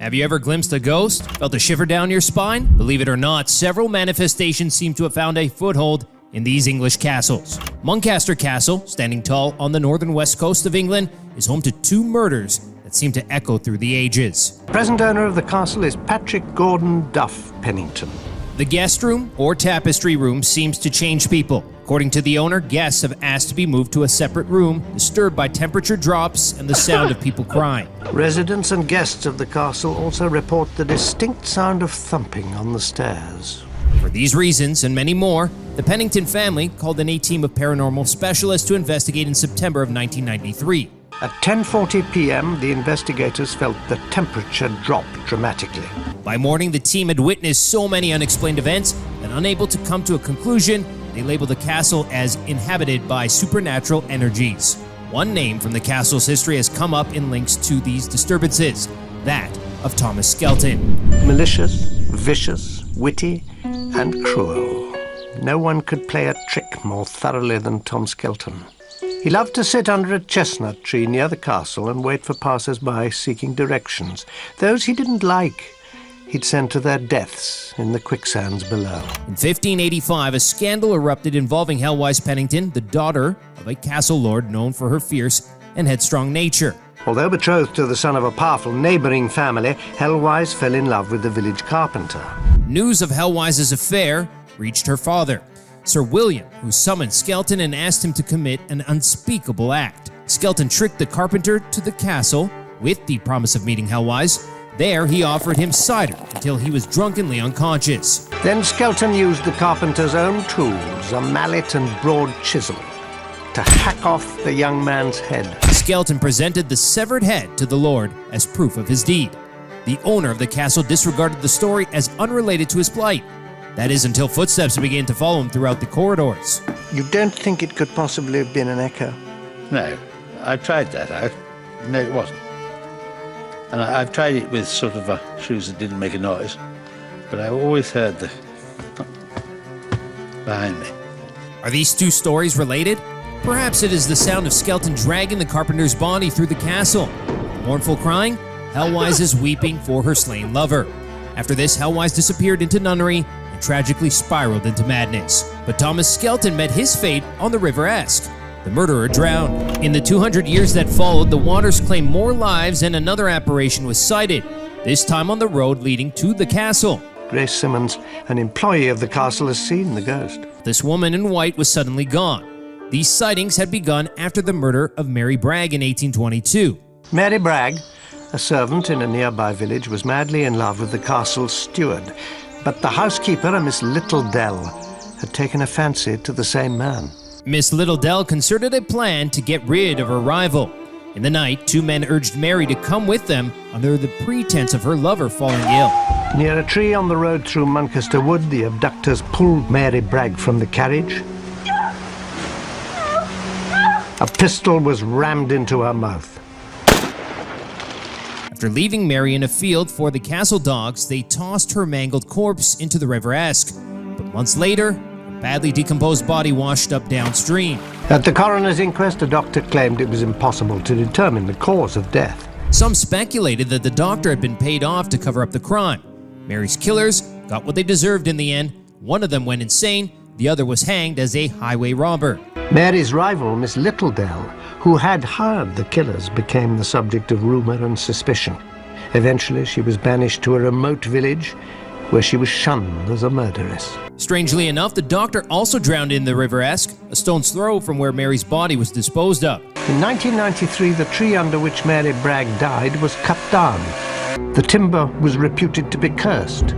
Have you ever glimpsed a ghost? Felt a shiver down your spine? Believe it or not, several manifestations seem to have found a foothold in these English castles. Monkcaster Castle, standing tall on the northern west coast of England, is home to two murders that seem to echo through the ages. Present owner of the castle is Patrick Gordon Duff Pennington. The guest room, or tapestry room, seems to change people. According to the owner, guests have asked to be moved to a separate room, disturbed by temperature drops and the sound of people crying. Residents and guests of the castle also report the distinct sound of thumping on the stairs. For these reasons and many more, the Pennington family called in a team of paranormal specialists to investigate in September of 1993. At 10:40 p.m., the investigators felt the temperature drop dramatically. By morning, the team had witnessed so many unexplained events that, unable to come to a conclusion, they labeled the castle as inhabited by supernatural energies. One name from the castle's history has come up in links to these disturbances, that of Thomas Skelton. Malicious, vicious, witty, and cruel. No one could play a trick more thoroughly than Tom Skelton. He loved to sit under a chestnut tree near the castle and wait for passers-by seeking directions. Those he didn't like, he'd send to their deaths in the quicksands below. In 1585, a scandal erupted involving Helwise Pennington, the daughter of a castle lord known for her fierce and headstrong nature. Although betrothed to the son of a powerful neighbouring family, Helwise fell in love with the village carpenter. News of Helwise's affair reached her father, Sir William, who summoned Skelton and asked him to commit an unspeakable act. Skelton tricked the carpenter to the castle with the promise of meeting Helwise. There, he offered him cider until he was drunkenly unconscious. Then Skelton used the carpenter's own tools, a mallet and broad chisel, to hack off the young man's head. Skelton presented the severed head to the lord as proof of his deed. The owner of the castle disregarded the story as unrelated to his plight. That is, until footsteps began to follow him throughout the corridors. You don't think it could possibly have been an echo? No, I tried that out. No, it wasn't. And I've tried it with sort of shoes that didn't make a noise, but I always heard the behind me. Are these two stories related? Perhaps it is the sound of Skelton dragging the carpenter's body through the castle. Mournful crying, Helwise is weeping for her slain lover. After this, Helwise disappeared into nunnery and tragically spiraled into madness. But Thomas Skelton met his fate on the River Esk. The murderer drowned. In the 200 years that followed, the waters claimed more lives and another apparition was sighted, this time on the road leading to the castle. Grace Simmons, an employee of the castle, has seen the ghost. This woman in white was suddenly gone. These sightings had begun after the murder of Mary Bragg in 1822. Mary Bragg, a servant in a nearby village, was madly in love with the castle's steward, but the housekeeper, a Miss Littledell, had taken a fancy to the same man. Miss Littledell concerted a plan to get rid of her rival. In the night, two men urged Mary to come with them under the pretense of her lover falling ill. Near a tree on the road through Monkcaster Wood, the abductors pulled Mary Bragg from the carriage. A pistol was rammed into her mouth. After leaving Mary in a field for the castle dogs, they tossed her mangled corpse into the River Esk. But months later, her badly decomposed body washed up downstream. At the coroner's inquest, a doctor claimed it was impossible to determine the cause of death. Some speculated that the doctor had been paid off to cover up the crime. Mary's killers got what they deserved in the end. One of them went insane, the other was hanged as a highway robber. Mary's rival, Miss Littledell, who had hired the killers, became the subject of rumor and suspicion. Eventually, she was banished to a remote village where she was shunned as a murderess. Strangely enough, the doctor also drowned in the River Esk, a stone's throw from where Mary's body was disposed of. In 1993, the tree under which Mary Bragg died was cut down. The timber was reputed to be cursed.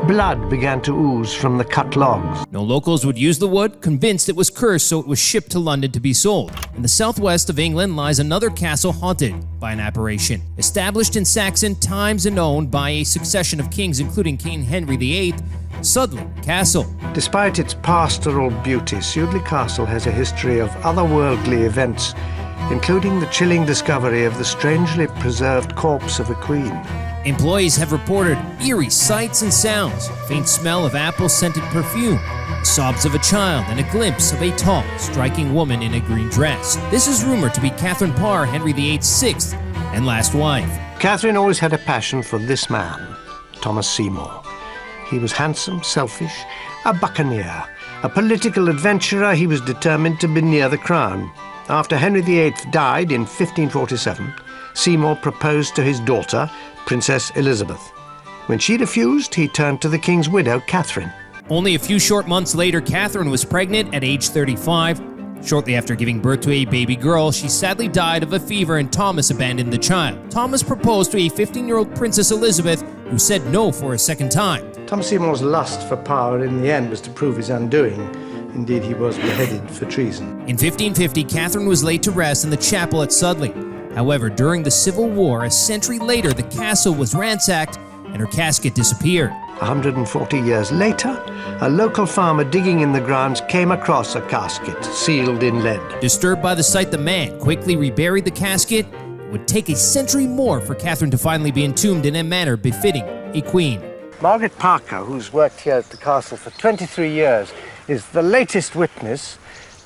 Blood began to ooze from the cut logs. No locals would use the wood, convinced it was cursed, so it was shipped to London to be sold. In the southwest of England lies another castle haunted by an apparition. Established in Saxon times and owned by a succession of kings, including King Henry VIII, Sutherland Castle. Despite its pastoral beauty, Sudley Castle has a history of otherworldly events, including the chilling discovery of the strangely preserved corpse of a queen. Employees have reported eerie sights and sounds, faint smell of apple-scented perfume, sobs of a child, and a glimpse of a tall, striking woman in a green dress. This is rumored to be Catherine Parr, Henry VIII's sixth and last wife. Catherine always had a passion for this man, Thomas Seymour. He was handsome, selfish, a buccaneer, a political adventurer. He was determined to be near the crown. After Henry VIII died in 1547, Seymour proposed to his daughter, Princess Elizabeth. When she refused, he turned to the king's widow, Catherine. Only a few short months later, Catherine was pregnant at age 35. Shortly after giving birth to a baby girl, she sadly died of a fever and Thomas abandoned the child. Thomas proposed to a 15-year-old Princess Elizabeth, who said no for a second time. Thomas Seymour's lust for power in the end was to prove his undoing. Indeed, he was beheaded for treason. In 1550, Catherine was laid to rest in the chapel at Sudley. However, during the Civil War, a century later, the castle was ransacked and her casket disappeared. 140 years later, a local farmer digging in the grounds came across a casket sealed in lead. Disturbed by the sight, the man quickly reburied the casket. It would take a century more for Catherine to finally be entombed in a manner befitting a queen. Margaret Parker, who's worked here at the castle for 23 years, is the latest witness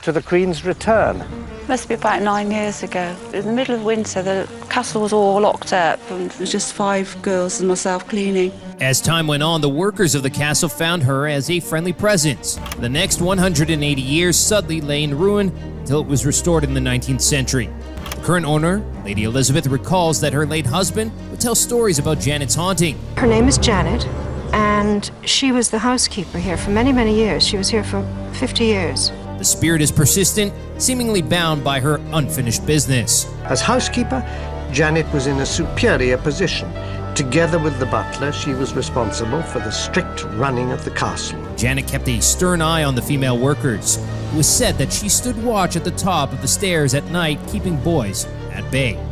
to the Queen's return. Must be about 9 years ago. In the middle of winter, the castle was all locked up and It was just 5 girls and myself cleaning. As time went on, the workers of the castle found her as a friendly presence. For the next 180 years, Sudley lay in ruin until it was restored in the 19th century. The current owner, Lady Elizabeth, recalls that her late husband would tell stories about Janet's haunting. Her name is Janet, and she was the housekeeper here for many, many years. She was here for 50 years. The spirit is persistent, seemingly bound by her unfinished business. As housekeeper, Janet was in a superior position. Together with the butler, she was responsible for the strict running of the castle. Janet kept a stern eye on the female workers. It was said that she stood watch at the top of the stairs at night, keeping boys at bay.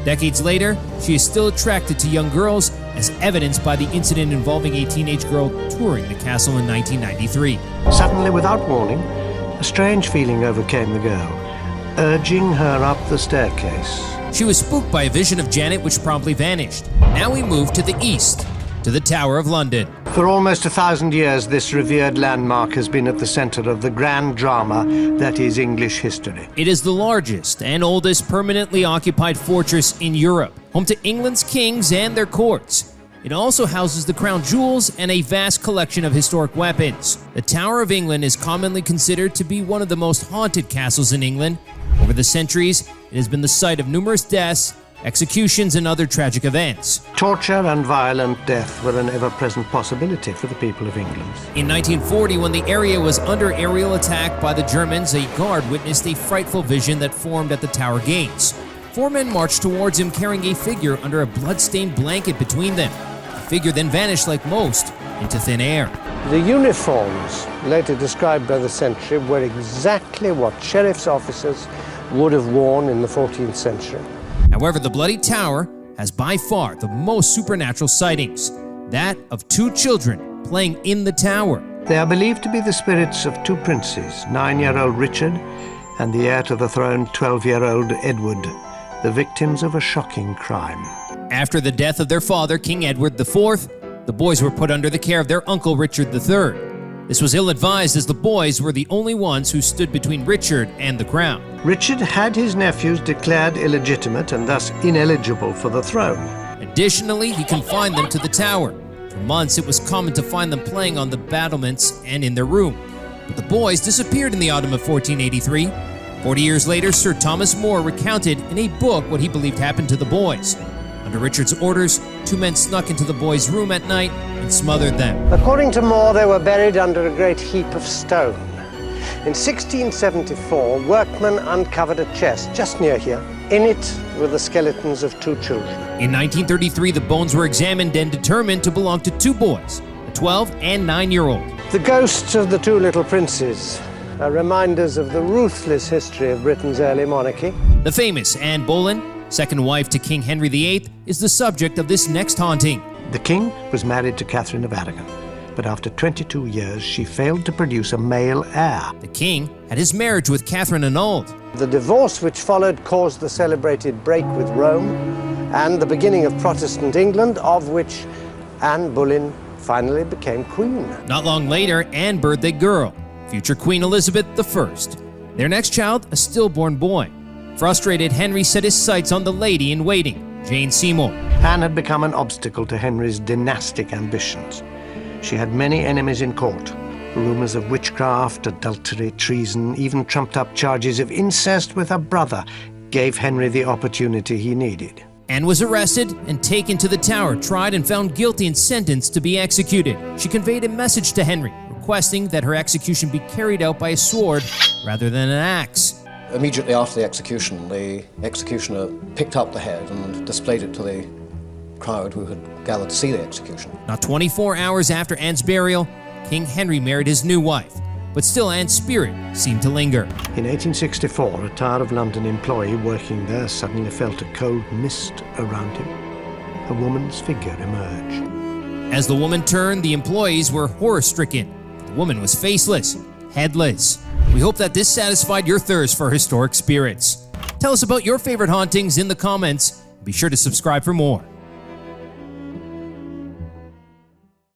Decades later, she is still attracted to young girls, as evidenced by the incident involving a teenage girl touring the castle in 1993. Suddenly, without warning, a strange feeling overcame the girl, urging her up the staircase. She was spooked by a vision of Janet which promptly vanished. Now we move to the east, to the Tower of London. For almost 1,000 years, this revered landmark has been at the center of the grand drama that is English history. It is the largest and oldest permanently occupied fortress in Europe, home to England's kings and their courts. It also houses the crown jewels and a vast collection of historic weapons. The Tower of England is commonly considered to be one of the most haunted castles in England. Over the centuries, it has been the site of numerous deaths, executions, and other tragic events. Torture and violent death were an ever-present possibility for the people of England. In 1940, when the area was under aerial attack by the Germans, a guard witnessed a frightful vision that formed at the tower gates. 4 men marched towards him carrying a figure under a blood-stained blanket between them. The figure then vanished like most into thin air. The uniforms, later described by the century, were exactly what sheriff's officers would have worn in the 14th century. However, the Bloody Tower has by far the most supernatural sightings, that of 2 children playing in the tower. They are believed to be the spirits of 2 princes, 9-year-old Richard and the heir to the throne, 12-year-old Edward, the victims of a shocking crime. After the death of their father, King Edward IV, the boys were put under the care of their uncle Richard III. This was ill-advised, as the boys were the only ones who stood between Richard and the crown. Richard had his nephews declared illegitimate and thus ineligible for the throne. Additionally, he confined them to the tower. For months, it was common to find them playing on the battlements and in their room. But the boys disappeared in the autumn of 1483. 40 years later, Sir Thomas More recounted in a book what he believed happened to the boys. Under Richard's orders, 2 men snuck into the boys' room at night and smothered them. According to More, they were buried under a great heap of stone. In 1674, workmen uncovered a chest just near here. In it were the skeletons of 2 children. In 1933, the bones were examined and determined to belong to 2 boys, a 12 and 9-year-old. The ghosts of the 2 little princes are reminders of the ruthless history of Britain's early monarchy. The famous Anne Boleyn, second wife to King Henry VIII, is the subject of this next haunting. The king was married to Catherine of Aragon, but after 22 years, she failed to produce a male heir. The king had his marriage with Catherine annulled. The divorce which followed caused the celebrated break with Rome and the beginning of Protestant England, of which Anne Boleyn finally became queen. Not long later, Anne birthed a girl, future Queen Elizabeth I. Their next child, a stillborn boy. Frustrated, Henry set his sights on the lady-in-waiting, Jane Seymour. Anne had become an obstacle to Henry's dynastic ambitions. She had many enemies in court. Rumours of witchcraft, adultery, treason, even trumped-up charges of incest with her brother gave Henry the opportunity he needed. Anne was arrested and taken to the Tower, tried and found guilty and sentenced to be executed. She conveyed a message to Henry, requesting that her execution be carried out by a sword rather than an axe. Immediately after the execution, the executioner picked up the head and displayed it to the crowd who had gathered to see the execution. Not 24 hours after Anne's burial, King Henry married his new wife, but still Anne's spirit seemed to linger. In 1864, a Tower of London employee working there suddenly felt a cold mist around him. A woman's figure emerged. As the woman turned, the employees were horror-stricken. The woman was faceless, headless. We hope that this satisfied your thirst for historic spirits. Tell us about your favorite hauntings in the comments. Be sure to subscribe for more.